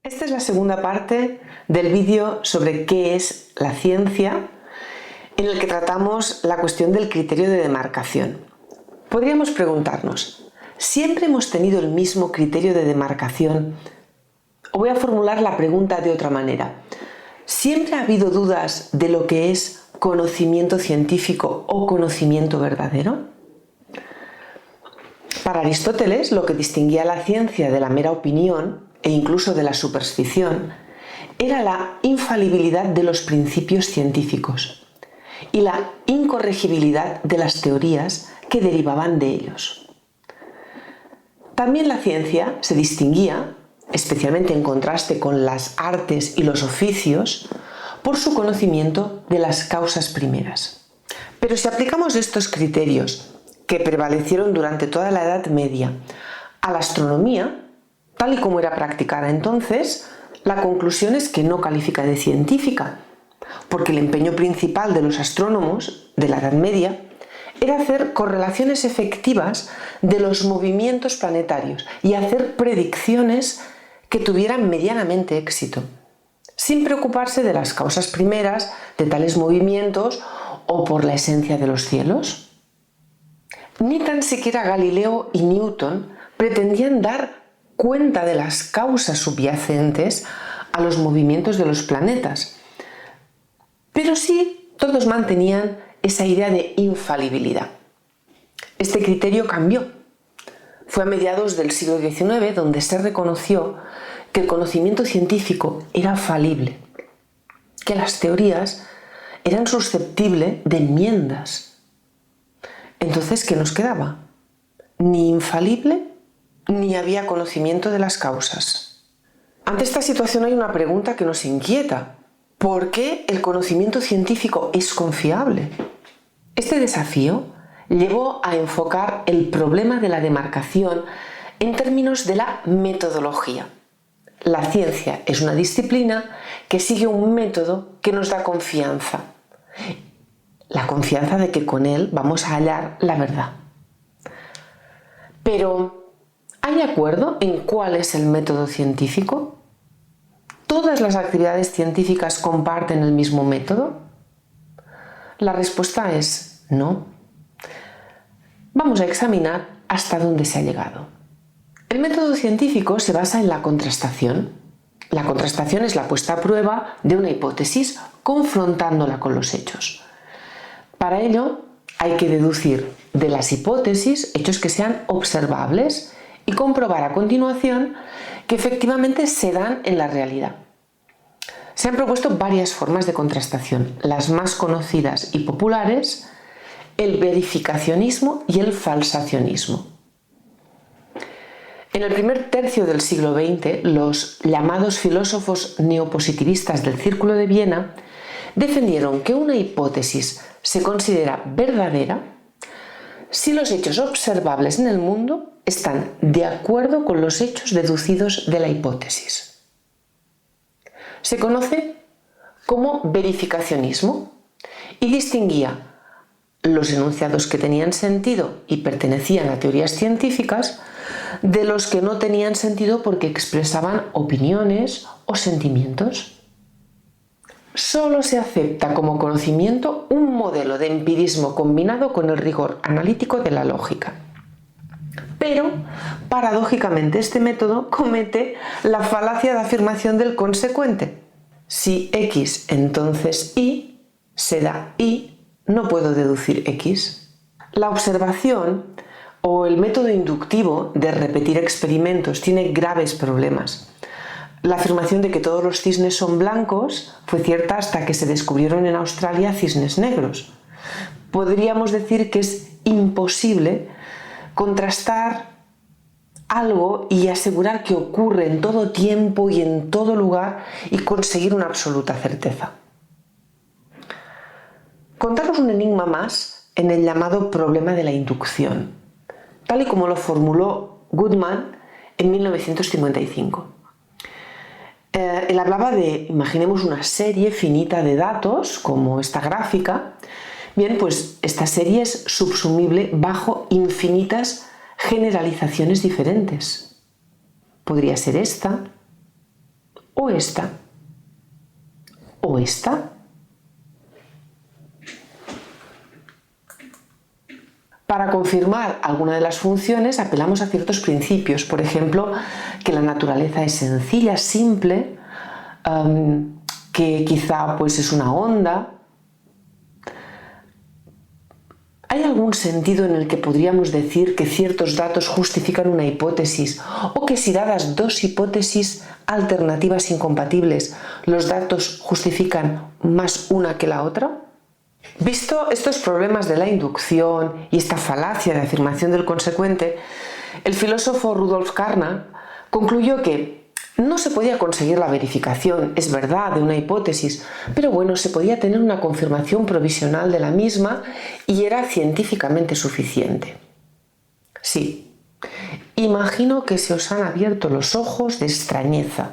Esta es la segunda parte del vídeo sobre qué es la ciencia, en el que tratamos la cuestión del criterio de demarcación. Podríamos preguntarnos, ¿siempre hemos tenido el mismo criterio de demarcación? O voy a formular la pregunta de otra manera. ¿Siempre ha habido dudas de lo que es conocimiento científico o conocimiento verdadero? Para Aristóteles, lo que distinguía la ciencia de la mera opinión e incluso de la superstición era la infalibilidad de los principios científicos y la incorregibilidad de las teorías que derivaban de ellos. También la ciencia se distinguía, especialmente en contraste con las artes y los oficios, por su conocimiento de las causas primeras. Pero si aplicamos estos criterios que prevalecieron durante toda la Edad Media a la astronomía, tal y como era practicada entonces, la conclusión es que no califica de científica, porque el empeño principal de los astrónomos de la Edad Media era hacer correlaciones efectivas de los movimientos planetarios y hacer predicciones que tuvieran medianamente éxito, sin preocuparse de las causas primeras de tales movimientos o por la esencia de los cielos. Ni tan siquiera Galileo y Newton pretendían dar cuenta de las causas subyacentes a los movimientos de los planetas, pero sí todos mantenían esa idea de infalibilidad. Este criterio cambió. Fue a mediados del siglo XIX donde se reconoció que el conocimiento científico era falible, que las teorías eran susceptibles de enmiendas. Entonces, ¿qué nos quedaba? Ni infalible ni había conocimiento de las causas. Ante esta situación hay una pregunta que nos inquieta. ¿Por qué el conocimiento científico es confiable? Este desafío llevó a enfocar el problema de la demarcación en términos de la metodología. La ciencia es una disciplina que sigue un método que nos da confianza. La confianza de que con él vamos a hallar la verdad. Pero, ¿hay acuerdo en cuál es el método científico? ¿Todas las actividades científicas comparten el mismo método? La respuesta es no. Vamos a examinar hasta dónde se ha llegado. El método científico se basa en la contrastación. La contrastación es la puesta a prueba de una hipótesis confrontándola con los hechos. Para ello hay que deducir de las hipótesis hechos que sean observables y comprobar a continuación que efectivamente se dan en la realidad. Se han propuesto varias formas de contrastación, las más conocidas y populares, el verificacionismo y el falsacionismo. En el primer tercio del siglo XX, los llamados filósofos neopositivistas del Círculo de Viena defendieron que una hipótesis se considera verdadera si los hechos observables en el mundo están de acuerdo con los hechos deducidos de la hipótesis. Se conoce como verificacionismo y distinguía los enunciados que tenían sentido y pertenecían a teorías científicas de los que no tenían sentido porque expresaban opiniones o sentimientos. Solo se acepta como conocimiento un modelo de empirismo combinado con el rigor analítico de la lógica. Pero, paradójicamente, este método comete la falacia de afirmación del consecuente. Si X, entonces Y, se da Y, no puedo deducir X. La observación o el método inductivo de repetir experimentos tiene graves problemas. La afirmación de que todos los cisnes son blancos fue cierta hasta que se descubrieron en Australia cisnes negros. Podríamos decir que es imposible contrastar algo y asegurar que ocurre en todo tiempo y en todo lugar y conseguir una absoluta certeza. Contaros un enigma más en el llamado problema de la inducción, tal y como lo formuló Goodman en 1955. Él hablaba de, imaginemos una serie finita de datos, como esta gráfica. Bien, pues esta serie es subsumible bajo infinitas generalizaciones diferentes. Podría ser esta, o esta, o esta. Para confirmar alguna de las funciones apelamos a ciertos principios, por ejemplo, que la naturaleza es sencilla, simple, que quizá pues es una onda. ¿Hay algún sentido en el que podríamos decir que ciertos datos justifican una hipótesis o que si dadas dos hipótesis alternativas incompatibles, los datos justifican más una que la otra? Visto estos problemas de la inducción y esta falacia de afirmación del consecuente, el filósofo Rudolf Carnap concluyó que no se podía conseguir la verificación, es verdad, de una hipótesis, pero bueno, se podía tener una confirmación provisional de la misma y era científicamente suficiente. Sí, imagino que se os han abierto los ojos de extrañeza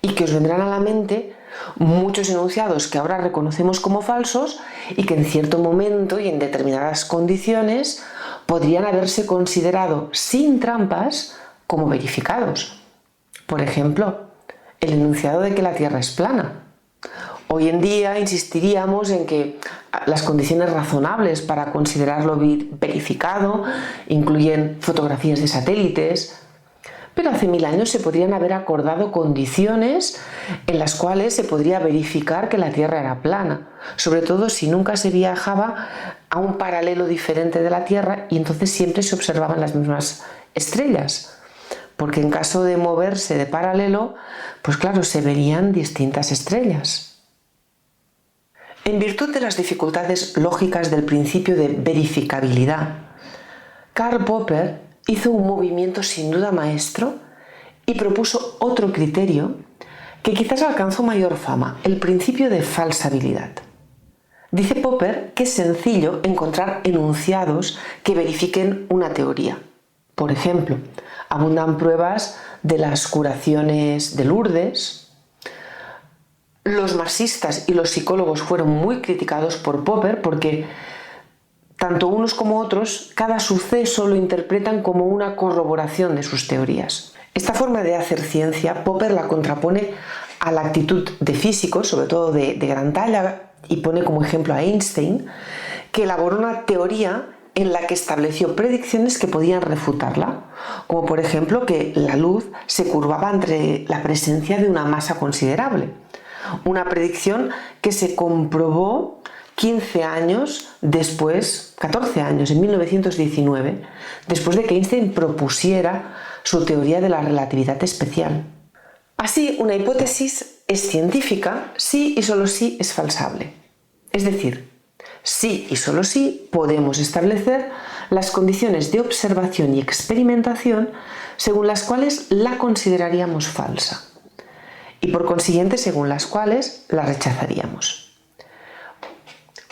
y que os vendrán a la mente muchos enunciados que ahora reconocemos como falsos y que en cierto momento y en determinadas condiciones podrían haberse considerado sin trampas como verificados. Por ejemplo, el enunciado de que la Tierra es plana. Hoy en día insistiríamos en que las condiciones razonables para considerarlo verificado incluyen fotografías de satélites, pero hace 1000 años se podrían haber acordado condiciones en las cuales se podría verificar que la Tierra era plana, sobre todo si nunca se viajaba a un paralelo diferente de la Tierra y entonces siempre se observaban las mismas estrellas. Porque en caso de moverse de paralelo, pues claro, se verían distintas estrellas. En virtud de las dificultades lógicas del principio de verificabilidad, Karl Popper hizo un movimiento sin duda maestro y propuso otro criterio que quizás alcanzó mayor fama, el principio de falsabilidad. Dice Popper que es sencillo encontrar enunciados que verifiquen una teoría. Por ejemplo, abundan pruebas de las curaciones de Lourdes. Los marxistas y los psicólogos fueron muy criticados por Popper porque tanto unos como otros cada suceso lo interpretan como una corroboración de sus teorías. Esta forma de hacer ciencia Popper la contrapone a la actitud de físicos, sobre todo de gran talla, y pone como ejemplo a Einstein, que elaboró una teoría en la que estableció predicciones que podían refutarla, como por ejemplo que la luz se curvaba ante la presencia de una masa considerable. Una predicción que se comprobó 15 años después, 14 años, en 1919, después de que Einstein propusiera su teoría de la relatividad especial. Así, una hipótesis es científica si y solo si es falsable. Es decir, sí y solo sí podemos establecer las condiciones de observación y experimentación según las cuales la consideraríamos falsa y por consiguiente según las cuales la rechazaríamos.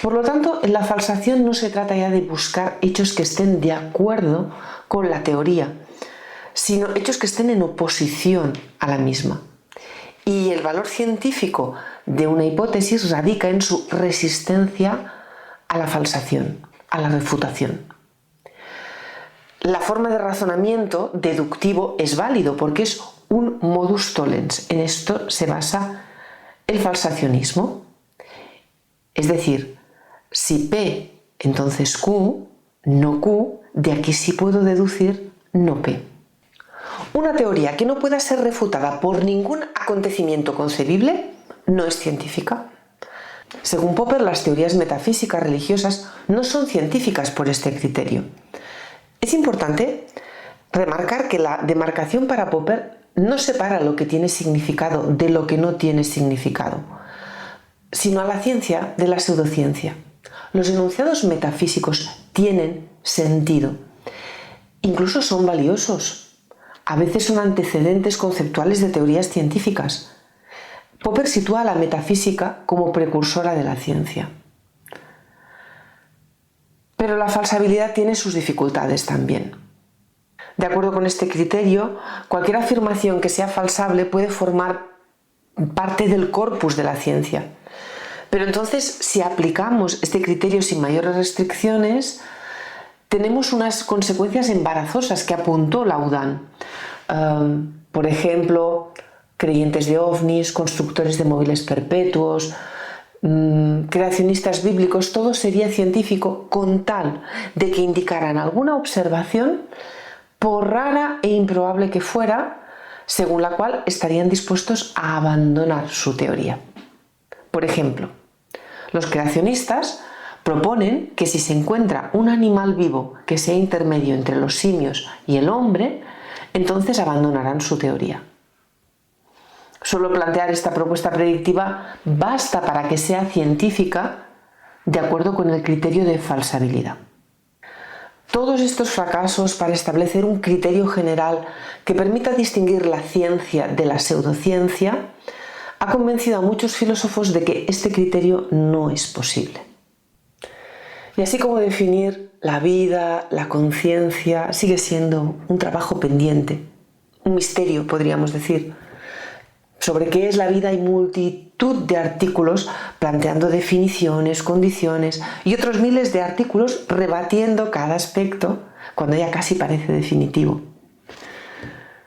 Por lo tanto, en la falsación no se trata ya de buscar hechos que estén de acuerdo con la teoría, sino hechos que estén en oposición a la misma. Y el valor científico de una hipótesis radica en su resistencia a la falsación, a la refutación. La forma de razonamiento deductivo es válido porque es un modus tollens. En esto se basa el falsacionismo. Es decir, si P, entonces Q, no Q, de aquí sí puedo deducir no P. Una teoría que no pueda ser refutada por ningún acontecimiento concebible no es científica. Según Popper, las teorías metafísicas religiosas no son científicas por este criterio. Es importante remarcar que la demarcación para Popper no separa lo que tiene significado de lo que no tiene significado, sino a la ciencia de la pseudociencia. Los enunciados metafísicos tienen sentido, incluso son valiosos. A veces son antecedentes conceptuales de teorías científicas. Popper sitúa a la metafísica como precursora de la ciencia. Pero la falsabilidad tiene sus dificultades también. De acuerdo con este criterio, cualquier afirmación que sea falsable puede formar parte del corpus de la ciencia. Pero entonces, si aplicamos este criterio sin mayores restricciones, tenemos unas consecuencias embarazosas que apuntó Laudán. Por ejemplo, creyentes de ovnis, constructores de móviles perpetuos, creacionistas bíblicos, todo sería científico con tal de que indicaran alguna observación, por rara e improbable que fuera, según la cual estarían dispuestos a abandonar su teoría. Por ejemplo, los creacionistas proponen que si se encuentra un animal vivo que sea intermedio entre los simios y el hombre, entonces abandonarán su teoría. Solo plantear esta propuesta predictiva basta para que sea científica de acuerdo con el criterio de falsabilidad. Todos estos fracasos para establecer un criterio general que permita distinguir la ciencia de la pseudociencia ha convencido a muchos filósofos de que este criterio no es posible. Y así como definir la vida, la conciencia, sigue siendo un trabajo pendiente, un misterio, podríamos decir. Sobre qué es la vida hay multitud de artículos planteando definiciones, condiciones y otros miles de artículos rebatiendo cada aspecto cuando ya casi parece definitivo.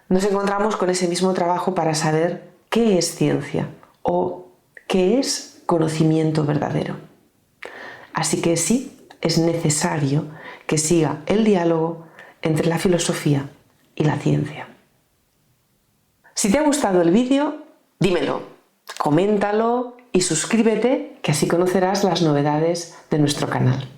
Nos encontramos con ese mismo trabajo para saber qué es ciencia o qué es conocimiento verdadero. Así que sí, es necesario que siga el diálogo entre la filosofía y la ciencia. Si te ha gustado el vídeo, dímelo, coméntalo y suscríbete, que así conocerás las novedades de nuestro canal.